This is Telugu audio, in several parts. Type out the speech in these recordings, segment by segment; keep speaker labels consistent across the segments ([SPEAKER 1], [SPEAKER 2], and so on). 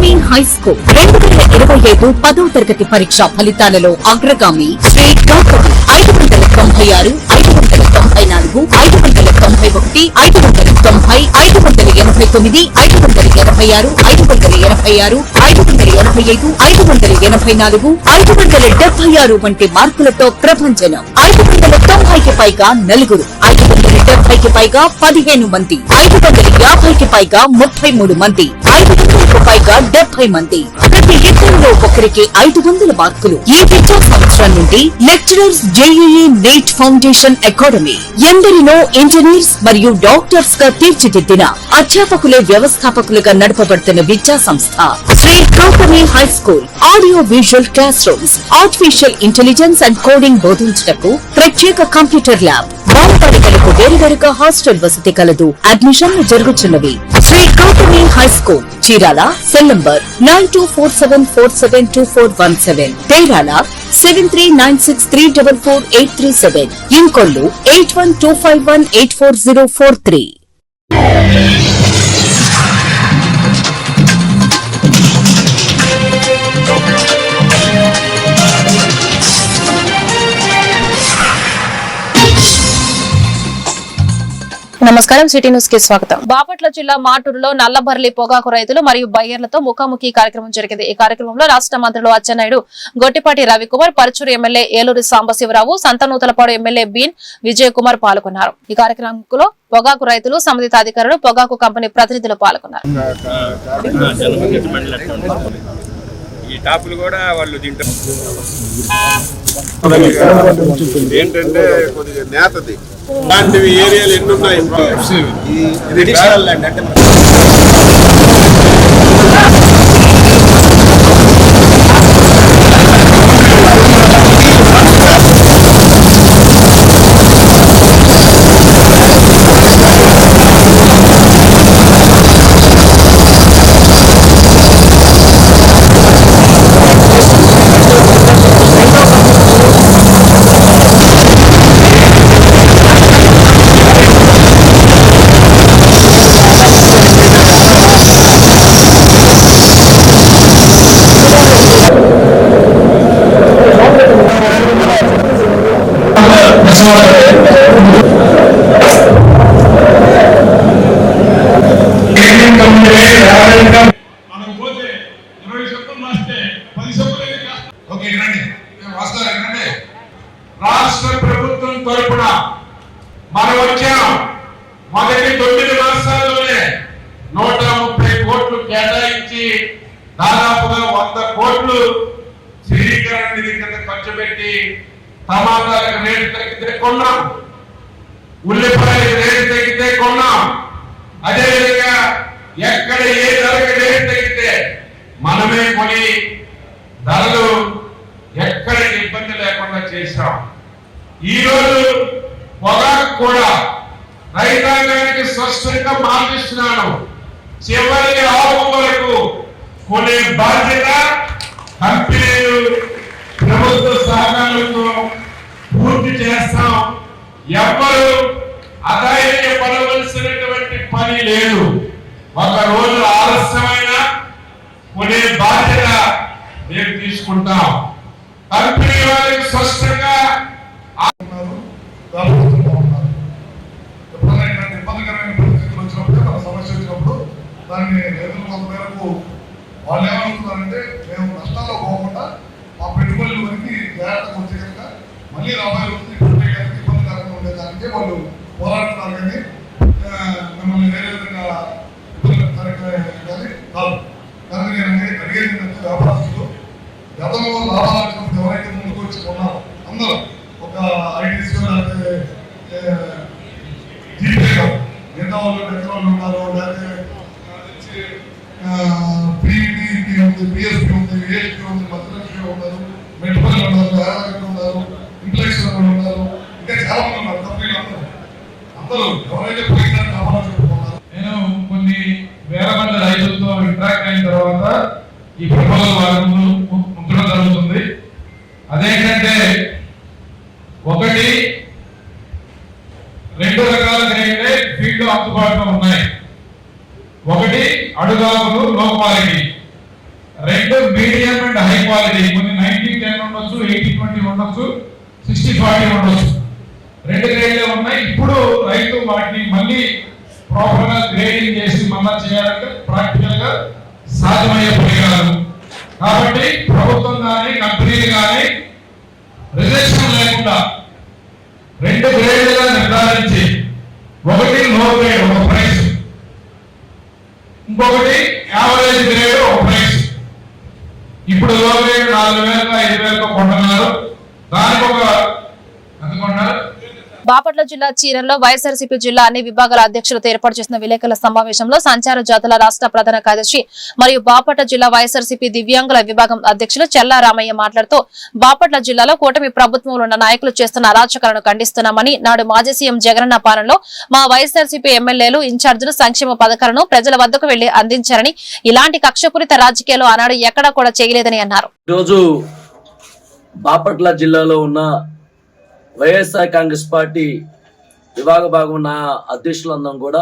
[SPEAKER 1] గౌతమి హై స్కూల్ 2025 10వ తరగతి పరీక్ష ఫలితాలలో అగ్రగామి శ్రీ గౌతమి 596, 594, 591, 590, 589, 586, 586, 585, 584, 576 వంటి మార్కులతో ప్రభంజనం. 590కి పైగా నలుగురు, 570కి పైగా 15 మంది, 550కి పైగా 33 మంది, 500కు పైగా 70 మంది. ప్రతి ఇద్దరిలో ఒకరికి 500 మార్కులు. ఈ విద్యా సంవత్సరం నుండి lecturers JEE NEET foundation academy ఎందరినో ఇంజనీర్స్ మరియు డాక్టర్స్ గా తీర్చిదిద్దిన అధ్యాపకులే వ్యవస్థాపకులుగా నడపబడుతున్న విద్యా సంస్థ Sri Gautami high school. Audio visual class rooms, artificial intelligence and coding బోధించుటకు ప్రత్యేక కంప్యూటర్ ల్యాబ్, బాలబాలికలకు వేరువేరుగా హాస్టల్ వసతి కలదు. అడ్మిషన్లు జరుగుతున్నవి. Sri Gautami high school, Chirala. Cell number 9247472417, Terala 7396344837, Inkollu 8125184043.
[SPEAKER 2] నమస్కారం, సిటీ న్యూస్ కి స్వాగతం. బాపట్ల జిల్లా మాటూరులో నల్లబర్లి పొగాకు రైతులు మరియు బయ్యర్లతో ముఖాముఖి కార్యక్రమం జరిగింది. ఈ కార్యక్రమంలో రాష్ట్ర మంత్రులు అచ్చెన్నాయుడు, గొట్టిపాటి రవికుమార్, పరుచూరు ఎమ్మెల్యే ఏలూరి సాంబశివరావు, సంతనూతలపాడు ఎమ్మెల్యే బీన్ విజయ్ కుమార్ పాల్గొన్నారు. ఈ కార్యక్రమంలో పొగాకు రైతులు, సంబంధిత అధికారులు, పొగాకు కంపెనీ ప్రతినిధులు పాల్గొన్నారు.
[SPEAKER 3] ఏంటంటే కొద్దిగా నేతది ఇలాంటివి ఏరియాలు ఎన్ని ఉన్నాయి. రాష్ట్ర ప్రభుత్వం తరపున మనం వచ్చాం. మొదటి 9 మాసాల్లోనే 130 కోట్లు కేటాయించి దాదాపుగా 100 కోట్లు స్థిరీకరణ నిధి కింద ఖర్చు పెట్టి టమాటాలకు రేటు తగ్గితే కొన్నాం, ఉల్లిపాయలకు రేటు తగ్గితే కొన్నాం. అదేవిధంగా ఎక్కడ ఏ ధరకు రేటు తగ్గితే మనమే కొని ధరలు ఎక్కడ ఇబ్బంది లేకుండా చేశాం. ఈ రోజు పొగాకు కూడా రైతాంగానికి స్పష్టంగా మాటిస్తున్నాను. చివరి ఆవు వరకు కొనే బాధ్యత కంపెనీలు ప్రభుత్వ సహకారంతో పూర్తి చేస్తాం. ఎవ్వరు అధైర్యపడవలసినటువంటి పని లేదు. ఒక రోజు ఆలస్యమైన కొనే బాధ్యత మేము తీసుకుంటాం. కంపెనీ వారికి స్పష్టంగా ఎప్పుడైనా ఇబ్బందికరమైన పరిస్థితులు వచ్చినప్పుడు, మన సమస్య వచ్చినప్పుడు దాన్ని ఎదుర్కొన్న మేరకు వాళ్ళు ఏమనుకుంటారంటే, మేము నష్టాల్లో పోకుండా మా పెట్టుబడులు వరకు జాగ్రత్తగా వచ్చే కనుక మళ్ళీ రాబోయే రోజులు ఇప్పటికే కనుక ఇబ్బందికరంగా ఉండేదానికి వాళ్ళు పోరాడుతున్నారు. కానీ మిమ్మల్ని వేరే విధంగా ఇబ్బందికరంగా కానీ కాదు. కానీ నేను అడిగేది ఏంటంటే, వ్యాపారస్తులు గతంలో లాభాలు వచ్చినప్పుడు ఎవరైతే ముందుకు వచ్చి కొన్నారో అందరూ ఒక ఐటీసీ లేకపోతే జీపే ఎంత వాళ్ళు ఎకరాలు ఉన్నారు, లేకపోతే పీఈటీ ఉంది, పిఎస్పీ ఉంది, ఏఎస్పీ ఉంది, మధ్యలక్ష్మి ఉన్నారు, మెట్పల్లి ఉన్నారు, యాదగిరి ఉన్నారు, ఇంప్లెక్స్ ఉన్నారు, ఇంకా చాలా మంది ఉన్నారు. కంపెనీలు అందరూ ఎవరైతే పోయిందని లాభాలు చెప్పుకున్నారు. నేను కొన్ని వేల మంది రైతులతో ఇంటరాక్ట్ అయిన తర్వాత ఈ ప్రపోజల్ భాగంలో ముద్రణ జరుగుతుంది. అదేంటంటే, ఒకటి 2 రకాల గ్రేడ్లే ఫీల్డ్ అందుబాటులో ఉన్నాయి. ఒకటి అడుగాకులు, లో quality.
[SPEAKER 4] 2 medium and high quality, కొన్ని 90-10 ఉండొచ్చు, 80-20 ఉండొచ్చు, 60-40 ఉండొచ్చు. 2 గ్రేడ్లే ఉన్నాయి. ఇప్పుడు రైతు వాటిని మళ్ళీ ప్రాపర్ గా గ్రేడింగ్ చేసి మళ్ళా చేయాలంటే ప్రాక్టికల్ గా సాధ్యమయ్యే పని కాదు. కాబట్టి ప్రభుత్వం కానీ కంపెనీలు కానీ రిజర్వేషన్ లేకుండా 2 గ్రేడ్లుగా నిర్ధారించి, ఒకటి లో గ్రేడ్ ఒక ప్రైస్, ఇంకొకటి యావరేజ్ గ్రేడ్ ఒక ప్రైస్. ఇప్పుడు లో గ్రేడ్ 4,000 5,000 కొంటున్నారు. దానికి ఒక ఎంత కొన్నారు?
[SPEAKER 2] బాపట్ల జిల్లా చీరంలో వైఎస్ఆర్సీపీ జిల్లా అన్ని విభాగాల అధ్యక్షులతో ఏర్పాటు చేసిన విలేకరుల సమావేశంలో సంచార జాతుల రాష్ట్ర ప్రధాన కార్యదర్శి మరియు బాపట్ల జిల్లా వైఎస్ఆర్సీపీ దివ్యాంగుల విభాగం అధ్యక్షులు చెల్లా రామయ్య మాట్లాడుతూ బాపట్ల జిల్లాలో కూటమి ప్రభుత్వంలో ఉన్న నాయకులు చేస్తున్న అరాచకాలను ఖండిస్తున్నామని, నాడు మాజీ సీఎం జగనన్న పాలనలో మా వైఎస్ఆర్సీపీ ఎమ్మెల్యేలు ఇన్ఛార్జీలు సంక్షేమ పథకాలను ప్రజల వద్దకు వెళ్లి అందించారని, ఇలాంటి కక్షపూరిత రాజకీయాలు ఆనాడు ఎక్కడా కూడా చేయలేదని అన్నారు.
[SPEAKER 5] ఈరోజు బాపట్ల జిల్లాలో ఉన్న వైఎస్ఆర్ కాంగ్రెస్ పార్టీ విభాగ భాగం ఉన్న అధ్యక్షులందరం కూడా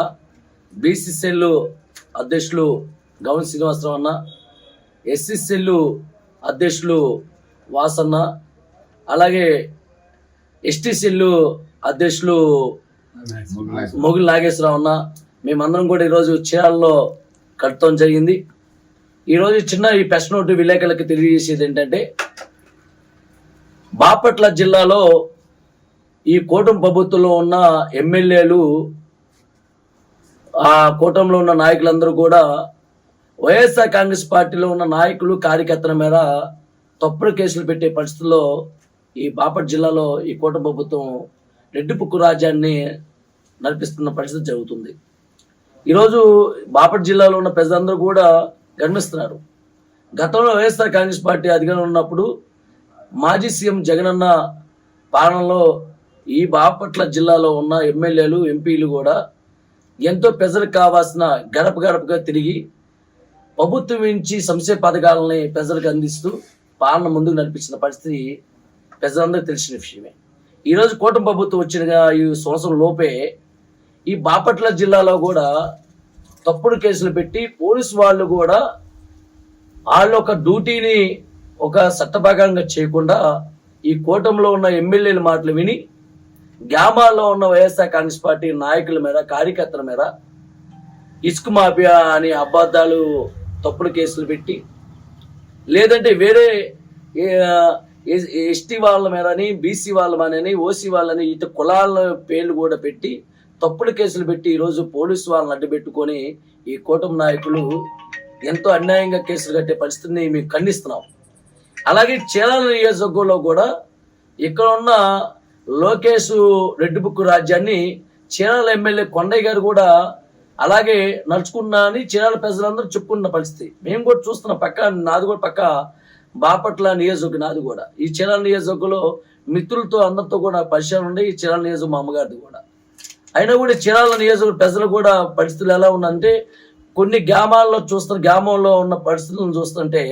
[SPEAKER 5] బీసీసీఎల్ అధ్యక్షులు గౌన్ శ్రీనివాసరావు అన్న, ఎస్సీసీఎల్ అధ్యక్షులు వాసన్న, అలాగే ఎస్టీసీఎల్ అధ్యక్షులు మొగుల్ నాగేశ్వరరావు అన్న, మేమందరం కూడా ఈరోజు చీరాలలో కట్టడం జరిగింది. ఈరోజు ఈ ప్రెస్ నోటు విలేకరులకి తెలియజేసేది ఏంటంటే, బాపట్ల జిల్లాలో ఈ కూటమి ప్రభుత్వంలో ఉన్న ఎమ్మెల్యేలు, ఆ కూటమిలో ఉన్న నాయకులందరూ కూడా వైఎస్ఆర్ కాంగ్రెస్ పార్టీలో ఉన్న నాయకులు కార్యకర్తల మీద తప్పుడు కేసులు పెట్టే పరిస్థితుల్లో ఈ బాపట్ల జిల్లాలో ఈ కూటమి ప్రభుత్వం రెడ్డిపుక్కు రాజ్యాన్ని నడిపిస్తున్న పరిస్థితి జరుగుతుంది. ఈరోజు బాపట్ల జిల్లాలో ఉన్న ప్రజలందరూ కూడా గమనిస్తున్నారు. గతంలో వైఎస్ఆర్ కాంగ్రెస్ పార్టీ అధికారంలో ఉన్నప్పుడు మాజీ సీఎం జగనన్న పాలనలో ఈ బాపట్ల జిల్లాలో ఉన్న ఎమ్మెల్యేలు, ఎంపీలు కూడా ఎంతో ప్రజలకు కావాల్సిన గడప గడపగా తిరిగి ప్రభుత్వం నుంచి సంక్షేమ పథకాలని ప్రజలకు అందిస్తూ పాలన ముందుకు నడిపించిన పరిస్థితి ప్రజలందరికీ తెలిసిన విషయమే. ఈరోజు కూటమి ప్రభుత్వం వచ్చిన ఈ సంవత్సరం లోపే ఈ బాపట్ల జిల్లాలో కూడా తప్పుడు కేసులు పెట్టి పోలీసు వాళ్ళు కూడా వాళ్ళ ఒక డ్యూటీని ఒక చట్టభాగంగా చేయకుండా ఈ కూటమిలో ఉన్న ఎమ్మెల్యేల మాటలు విని గ్రామాల్లో ఉన్న వైఎస్ఆర్ కాంగ్రెస్ పార్టీ నాయకుల మీద, కార్యకర్తల మీద ఇసుక మాఫియా అని అబద్ధాలు తప్పుడు కేసులు పెట్టి, లేదంటే వేరే ఎస్టీ వాళ్ళ మీదని, బీసీ వాళ్ళ మీదని, ఓసీ వాళ్ళని, ఇటు కులాల పేర్లు కూడా పెట్టి తప్పుడు కేసులు పెట్టి ఈరోజు పోలీసు వాళ్ళని అడ్డుపెట్టుకొని ఈ కూటమి నాయకులు ఎంతో అన్యాయంగా కేసులు కట్టే పరిస్థితిని మేము ఖండిస్తున్నాం. అలాగే చీరాల నియోజకవర్గంలో కూడా ఇక్కడ ఉన్న లోకేష్ రెడ్డిపుక్కు రాజ్యాన్ని చీరాల ఎమ్మెల్యే కొండయ్య గారు కూడా అలాగే నడుచుకున్నా అని చీరాల ప్రజలందరూ చెప్పుకున్న పరిస్థితి మేము కూడా చూస్తున్నాం. నాది కూడా పక్క బాపట్ల నియోజకవర్గం నాది కూడా. ఈ చీరాల నియోజకవర్గంలో మిత్రులతో అందరితో కూడా పరిచయం ఉండే ఈ చీరాల నియోజకవర్గం మా అమ్మగారిది కూడా. అయినా కూడా చీరాల నియోజకవర్గ ప్రజలు కూడా పరిస్థితులు ఎలా ఉందంటే, కొన్ని గ్రామంలో ఉన్న పరిస్థితులను చూస్తుంటే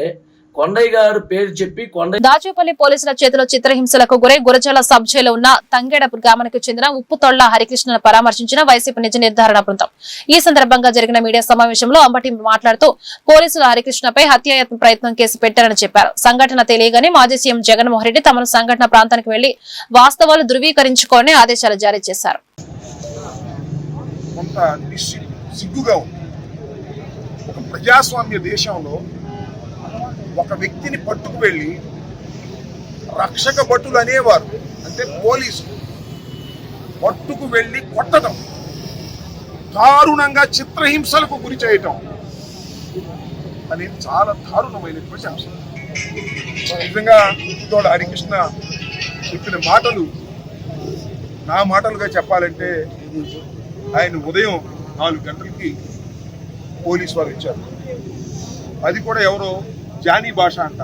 [SPEAKER 5] కొండయ్య గారు పేరు చెప్పి
[SPEAKER 2] దాచేపల్లి పోలీసుల చేతిలో చిత్రహింసలకు గురై గురజాల సబ్ జైలు ఉన్న తంగేడ గ్రామానికి చెందిన ఉప్పుతొళ్ల హరికృష్ణను పరామర్శించిన వైసీపీ నిజ నిర్ధారణ బృందం. ఈ సందర్భంగా జరిగిన మీడియా సమావేశంలో అంబటి మాట్లాడుతూ పోలీసులు హరికృష్ణపై హత్యాయత్న ప్రయత్నం కేసు పెట్టారని చెప్పారు. సంఘటన తెలియగానే మాజీ సీఎం జగన్మోహన్ రెడ్డి తమను సంఘటన ప్రాంతానికి వెళ్లి వాస్తవాలు ధృవీకరించుకోవాలని ఆదేశాలు జారీ చేశారు.
[SPEAKER 6] ప్రజాస్వామ్య దేశంలో ఒక వ్యక్తిని పట్టుకు వెళ్ళి రక్షక భటులు అనేవారు, అంటే పోలీసులు పట్టుకు వెళ్ళి కొట్టడం, దారుణంగా చిత్రహింసలకు గురి చేయటం అనేది చాలా దారుణమైనటువంటి అంశం. నిజంగా తోడ హరికృష్ణ చెప్పిన మాటలు నా మాటలుగా చెప్పాలంటే, ఆయన ఉదయం 4 గంటలకి పోలీసు వారు ఇచ్చారు. అది కూడా ఎవరో జానీ భాష అంట.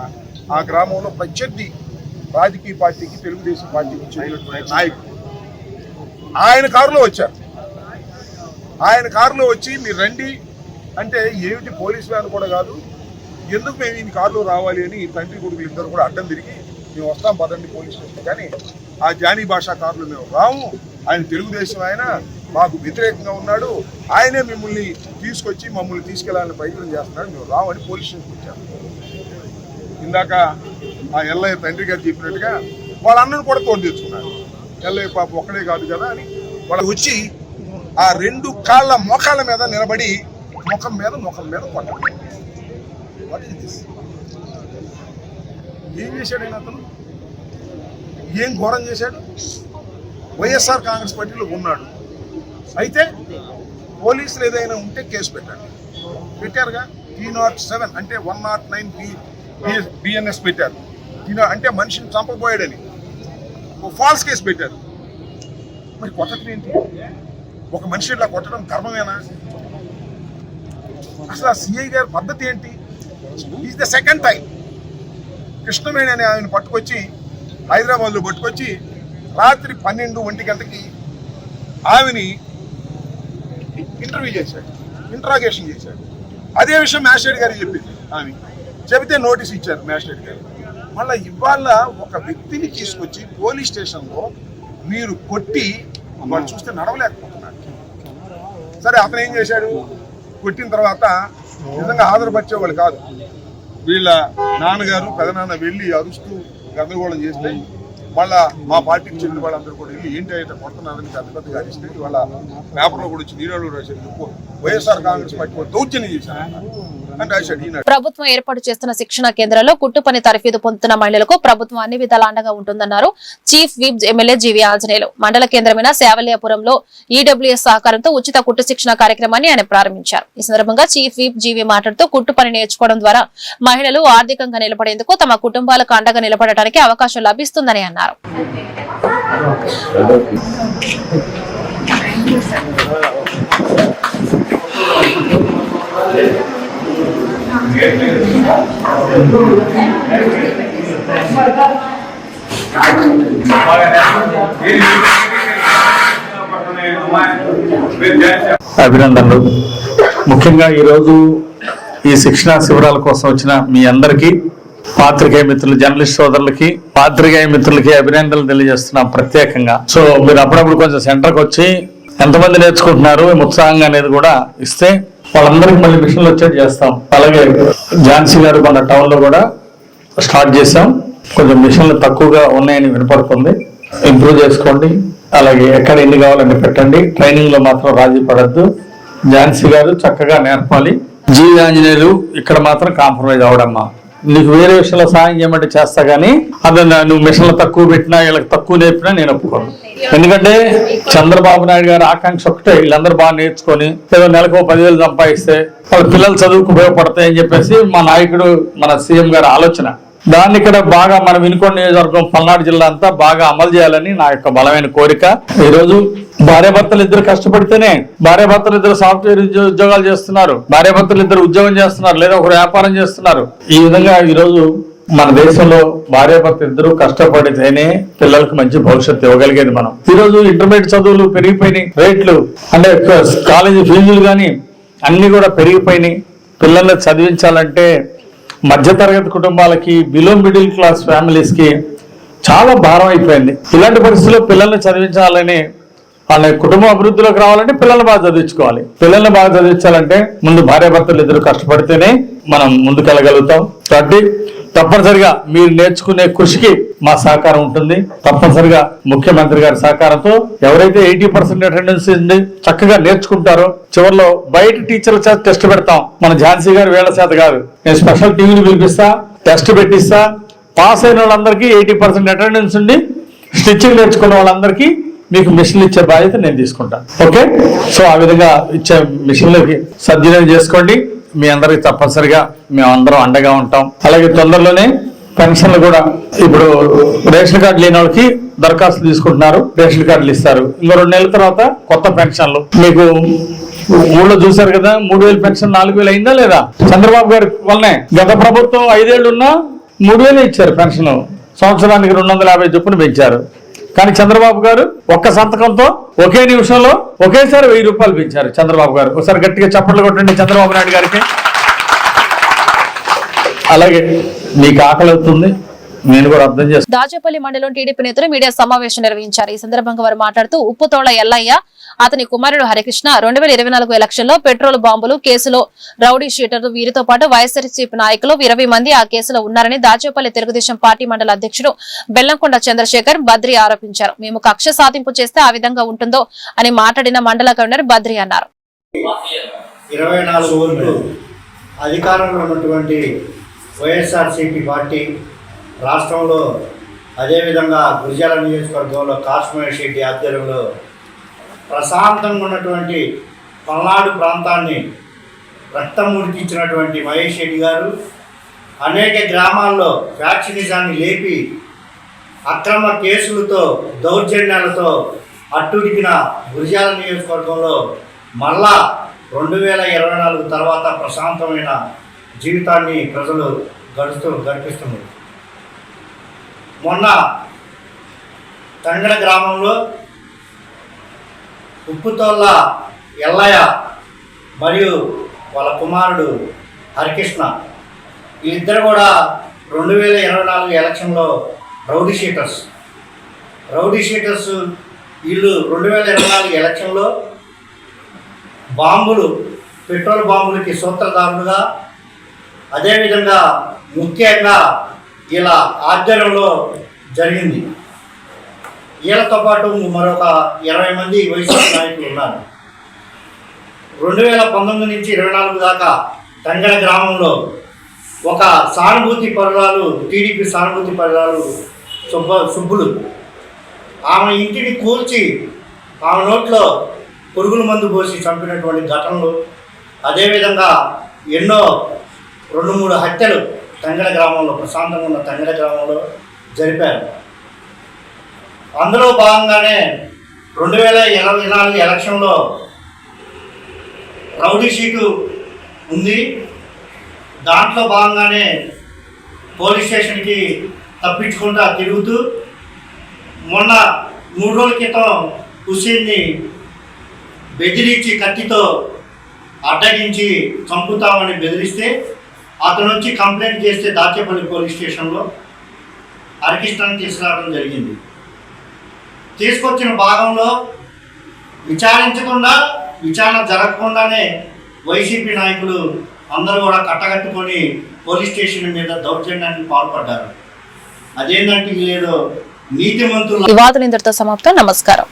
[SPEAKER 6] ఆ గ్రామంలో ప్రత్యర్థి రాజకీయ పార్టీకి, తెలుగుదేశం పార్టీకి చెందినటువంటి నాయకుడు ఆయన కారులో వచ్చారు. ఆయన కారులో వచ్చి మీరు రండి అంటే, ఏమిటి పోలీసు వ్యాన్ కూడా కాదు, ఎందుకు మేము ఈ కారులో రావాలి అని తండ్రి కొడుకులు ఇద్దరు కూడా అడ్డం తిరిగి మేము వస్తాం పదండి పోలీస్ స్టేషన్, కానీ ఆ జానీ భాషా కారులో మేము రాము, ఆయన తెలుగుదేశం ఆయన మాకు వ్యతిరేకంగా ఉన్నాడు, ఆయనే మిమ్మల్ని తీసుకొచ్చి మమ్మల్ని తీసుకెళ్లాలని ప్రయత్నం చేస్తున్నాడు, మేము రామని పోలీస్ స్టేషన్కి వచ్చాము. ఇందాక ఆ ఎల్లయ్య తండ్రి గారు చెప్పినట్టుగా వాళ్ళ అన్నను కూడా తోడు తెచ్చుకున్నారు. ఎల్లయ్య పాప ఒక్కడే కాదు కదా అని వాళ్ళు వచ్చి ఆ 2 కాళ్ళ మోకాళ్ళ మీద నిలబడి ముఖం మీద కొట్టడం. ఏం చేశాడు ఆయన? అతను ఏం ఘోరం చేశాడు? వైఎస్ఆర్ కాంగ్రెస్ పార్టీలో ఉన్నాడు. అయితే పోలీసులు ఏదైనా ఉంటే కేసు పెట్టారుగా. 307 అంటే 109 బిఎన్ఎస్ పెట్టారు. అంటే మనిషిని చంపబోయాడని ఫాల్స్ కేసు పెట్టారు. మరి కొట్టడం ఏంటి? ఒక మనిషి ఇట్లా కొట్టడం ధర్మమేనా? అసలు ఆ సిఐ గారి పద్ధతి ఏంటి? Is the second time Krishnaveni అనే ఆయన పట్టుకొచ్చి హైదరాబాద్లో పట్టుకొచ్చి రాత్రి 12-1 గంటకి ఆమెని ఇంట్రాగేషన్ చేశాడు. అదే విషయం మ్యాజిస్ట్రేట్ గారికి చెప్పింది. ఆమె చెబితే నోటీస్ ఇచ్చారు మ్యాజిస్ట్రేట్ గారు. మళ్ళీ ఇవాళ ఒక వ్యక్తిని తీసుకొచ్చి పోలీస్ స్టేషన్లో మీరు కొట్టి వాళ్ళు చూస్తే నడవలేకపోతున్నాడు. సరే, అతను ఏం చేశాడు? కొట్టిన తర్వాత నిజంగా హాజరుపరిచేవాళ్ళు కాదు. వీళ్ళ నాన్నగారు పెదనాన్న వెళ్ళి అరుస్తూ గందరగోళం చేస్తే వాళ్ళ మా పార్టీకి చెందిన వాళ్ళందరూ కూడా వెళ్ళి ఏంటి అయితే కొడుతున్నారని పెద్దగా అరిస్తే వాళ్ళ పేపర్లో కూడా వచ్చి నీళ్ళు రాశారు. వైఎస్ఆర్ కాంగ్రెస్ పార్టీ దౌర్జన్యం చేశారు అని రాశాడు. ఈనాడు
[SPEAKER 2] ప్రభుత్వం ఏర్పాటు చేస్తున్న శిక్షణ కేంద్రాల్లో కుట్టు పని తరఫీదు పొందుతున్న మహిళలకు ప్రభుత్వం అన్ని విధాల అండగా ఉంటుందన్నారు chief whip MLA GV Anjaneyulu. మండల కేంద్రమైన శావల్యాపురంలో ఈడబ్ల్యూఎస్ సహకారంతో ఉచిత కుట్టు శిక్షణ కార్యక్రమాన్ని ఆయన ప్రారంభించారు. ఈ సందర్భంగా చీఫ్ విప్ జీవీ మాట్లాడుతూ కుట్టు పని నేర్చుకోవడం ద్వారా మహిళలు ఆర్థికంగా నిలబడేందుకు తమ కుటుంబాలకు అండగా నిలబడటానికి అవకాశం లభిస్తుందని అన్నారు.
[SPEAKER 7] అభినందనలు. ముఖ్యంగా ఈరోజు ఈ శిక్షణా శిబిరాల కోసం వచ్చిన మీ అందరికీ, పాత్రికేయ మిత్రులు, జర్నలిస్ట్ సోదరులకి, పాత్రికేయ మిత్రులకి అభినందనలు తెలియజేస్తున్నాం ప్రత్యేకంగా. సో మీరు అప్పుడప్పుడు కొంచెం సెంటర్కి వచ్చి ఎంతమంది నేర్చుకుంటున్నారు ఉత్సాహంగా అనేది కూడా ఇస్తే వాళ్ళందరికీ మళ్ళీ మిషన్లు వచ్చేది చేస్తాం. అలాగే ఝాన్సీ గారు మన టౌన్ లో కూడా స్టార్ట్ చేసాం. కొంచెం మిషన్లు తక్కువగా ఉన్నాయని వినపడుతుంది. ఇంప్రూవ్ చేసుకోండి. అలాగే ఎక్కడ ఎన్ని కావాలని పెట్టండి. ట్రైనింగ్ లో మాత్రం రాజీ పడద్దు. ఝాన్సీ గారు చక్కగా నేర్పాలి. జీవీ ఆంజనేయులు ఇక్కడ మాత్రం కాంప్రమైజ్ అవడమ్మా. నీకు వేరే విషయంలో సాయం చేయమంటే చేస్తా గానీ అది నువ్వు మిషన్లు తక్కువ పెట్టినా వీళ్ళకి తక్కువ నేర్పినా నేను ఒప్పుకోను. ఎందుకంటే చంద్రబాబు నాయుడు గారి ఆకాంక్ష ఒకటే, వీళ్ళందరూ బాగా నేర్చుకొని ఏదో నెలకు 10,000 సంపాదిస్తే వాళ్ళ పిల్లల చదువుకు ఉపయోగపడతాయని చెప్పేసి మా నాయకుడు మన సీఎం గారి ఆలోచన. దాన్ని ఇక్కడ బాగా మన వినుకొండ నియోజకవర్గం పల్నాడు జిల్లా అంతా బాగా అమలు చేయాలని నా యొక్క బలమైన కోరిక. ఈరోజు భార్యాభర్తలు ఇద్దరు కష్టపడితేనే, భార్యాభర్తలు ఇద్దరు సాఫ్ట్వేర్ ఉద్యోగాలు చేస్తున్నారు, భార్యాభర్తలు ఇద్దరు ఉద్యోగం చేస్తున్నారు, లేదా ఒక వ్యాపారం చేస్తున్నారు. ఈ విధంగా ఈరోజు మన దేశంలో భార్యాభర్త ఇద్దరు కష్టపడితేనే పిల్లలకు మంచి భవిష్యత్తు ఇవ్వగలిగేది మనం. ఈరోజు ఇంటర్మీడియట్ చదువులు పెరిగిపోయినాయి, రేట్లు అంటే కాలేజీ ఫీజులు కానీ అన్ని కూడా పెరిగిపోయినాయి. పిల్లల్ని చదివించాలంటే మధ్యతరగతి కుటుంబాలకి, బిలో మిడిల్ క్లాస్ ఫ్యామిలీస్ కి చాలా భారం అయిపోయింది. ఇలాంటి పరిస్థితుల్లో పిల్లల్ని చదివించాలని, వాళ్ళ కుటుంబం అభివృద్ధిలోకి రావాలంటే పిల్లల్ని బాగా చదివించుకోవాలి. పిల్లల్ని బాగా చదివించాలంటే ముందు భార్యాభర్తలు ఇద్దరు కష్టపడితేనే మనం ముందుకెళ్ళగలుగుతాం. కాబట్టి తప్పనిసరిగా మీరు నేర్చుకునే కృషికి మా సహకారం ఉంటుంది. తప్పనిసరిగా ముఖ్యమంత్రి గారి సహకారంతో ఎవరైతే 80% అటెండెన్స్ ఉంది చక్కగా నేర్చుకుంటారో చివరిలో బయట టీచర్ల చేత టెస్ట్ పెడతాం. మన ఝాన్సీ గారు వేళ్ల చేత కాదు, నేను స్పెషల్ టీవీని పిలిపిస్తా, టెస్ట్ పెట్టిస్తా. పాస్ అయిన వాళ్ళందరికీ 80% అటెండెన్స్ ఉండి స్టిచ్చింగ్ నేర్చుకున్న వాళ్ళందరికీ మీకు మిషన్లు ఇచ్చే బాధ్యత నేను తీసుకుంటాను. ఓకే, సో ఆ విధంగా ఇచ్చే మిషన్లకి సద్వినియోగం చేసుకోండి. మీ అందరికి తప్పనిసరిగా మేము అందరం అండగా ఉంటాం. అలాగే తొందరలోనే పెన్షన్లు కూడా, ఇప్పుడు రేషన్ కార్డు లేని వాళ్ళకి దరఖాస్తు తీసుకుంటున్నారు, రేషన్ కార్డులు ఇస్తారు. ఇంకో 2 నెలల తర్వాత కొత్త పెన్షన్లు మీకు ఊళ్ళో చూశారు కదా. 3,000 పెన్షన్ 4,000 అయిందా లేదా? చంద్రబాబు గారి వల్లనే. గత ప్రభుత్వం 5 ఏళ్ళు ఉన్నా 3,000 ఇచ్చారు పెన్షన్, సంవత్సరానికి 250 చొప్పున పెంచారు. కానీ చంద్రబాబు గారు ఒక్క సంతకంతో ఒకే నిమిషంలో ఒకేసారి 1000 రూపాయలు పెంచారు చంద్రబాబు గారు. ఒకసారి గట్టిగా చప్పట్లు కొట్టండి చంద్రబాబు నాయుడు గారికి. అలాగే మీకు ఆకలి అవుతుంది, నేను కూడా అర్థం చేస్తాను.
[SPEAKER 2] దాచేపల్లి మండలం టీడీపీ నేతలు మీడియా సమావేశం నిర్వహించారు. ఈ సందర్భంగా వారు మాట్లాడుతూ ఉప్పుతోళ్ల ఎల్లయ్య, అతని కుమారుడు హరికృష్ణ 2024 ఎలక్షన్ లో పెట్రోల్ బాంబులు కేసులో రౌడీ షీటర్లు, వీరితో పాటు వైఎస్ఆర్సీపీ నాయకులు 20 మంది ఆ కేసులో ఉన్నారని దాచేపల్లి తెలుగుదేశం పార్టీ మండల అధ్యక్షుడు బెల్లంకొండ చంద్రశేఖర్ బద్రి ఆరోపించారు. మేము కక్ష సాధింపు చేస్తే ఆ విధంగా ఉంటుందో అని మాట్లాడిన మండల కన్వీనర్ బద్రి అన్నారు.
[SPEAKER 8] 24 ఓట్లు అధికారంలో ఉన్నటువంటి వైఎస్ఆర్సీపీ పార్టీ రాష్ట్రంలో, అదేవిధంగా గురిజాల నియోజకవర్గంలో కాశ్మీర్ శెట్టి ఆధ్వర్యంలో ప్రశాంతంగా ఉన్నటువంటి పల్నాడు ప్రాంతాన్ని రక్తం ఉడికించినటువంటి మహేష్ రెడ్డి గారు అనేక గ్రామాల్లో ఫ్యాక్షనిజాన్ని లేపి అక్రమ కేసులతో దౌర్జన్యాలతో అట్టుడికిన గురిజాల నియోజకవర్గంలో మళ్ళా 2024 తర్వాత ప్రశాంతమైన జీవితాన్ని ప్రజలు గడిపిస్తున్నారు. మొన్న తంగడ గ్రామంలో ఉప్పుతోళ్ళ ఎల్లయ్య మరియు వాళ్ళ కుమారుడు హరికృష్ణ వీళ్ళిద్దరు కూడా 2024 ఎలక్షన్లో రౌడీ షీటర్స్ వీళ్ళు 2024 ఎలక్షన్లో బాంబులు, పెట్రోల్ బాంబులకి సూత్రధారులుగా, అదేవిధంగా ముఖ్యంగా ఇలా ఆధ్వర్యంలో జరిగింది. వీళ్ళతో పాటు మరొక 20 మంది వైసీపీ నాయకులు ఉన్నారు. 2019 నుంచి 24 దాకా తంగడ గ్రామంలో ఒక సానుభూతి పరురాలు, టీడీపీ సానుభూతి పరురాలు సుబ్బులు, ఆమె ఇంటిని కూల్చి ఆమె నోట్లో పురుగుల మందు పోసి చంపినటువంటి ఘటనలు, అదేవిధంగా ఎన్నో 2-3 హత్యలు తంగడ గ్రామంలో, ప్రశాంతంగా ఉన్న తంగడ గ్రామంలో జరిపారు. అందులో భాగంగానే 2024 ఎలక్షన్లో రౌడీ షీటు ఉంది. దాంట్లో భాగంగానే పోలీస్ స్టేషన్కి తప్పించుకుంటూ తిరుగుతూ మొన్న 3 రోజుల క్రితం హుస్సేన్ని బెదిరించి కత్తితో అడ్డగించి చంపుతామని బెదిరిస్తే అతను వచ్చి కంప్లైంట్ చేస్తే దాచేపల్లి పోలీస్ స్టేషన్లో హరికృష్ణని తీసుకురావడం జరిగింది. తీసుకొచ్చిన భాగంలో విచారణ జరగకుండానే వైసీపీ నాయకులు అందరూ కూడా కట్టగట్టుకొని పోలీస్ స్టేషన్ మీద దౌర్జన్యానికి పాల్పడ్డారు. అదేంటంటే లేదో నీతిమంతులు.
[SPEAKER 2] వివాదం ఇంతటితో సమాప్తం. నమస్కారం.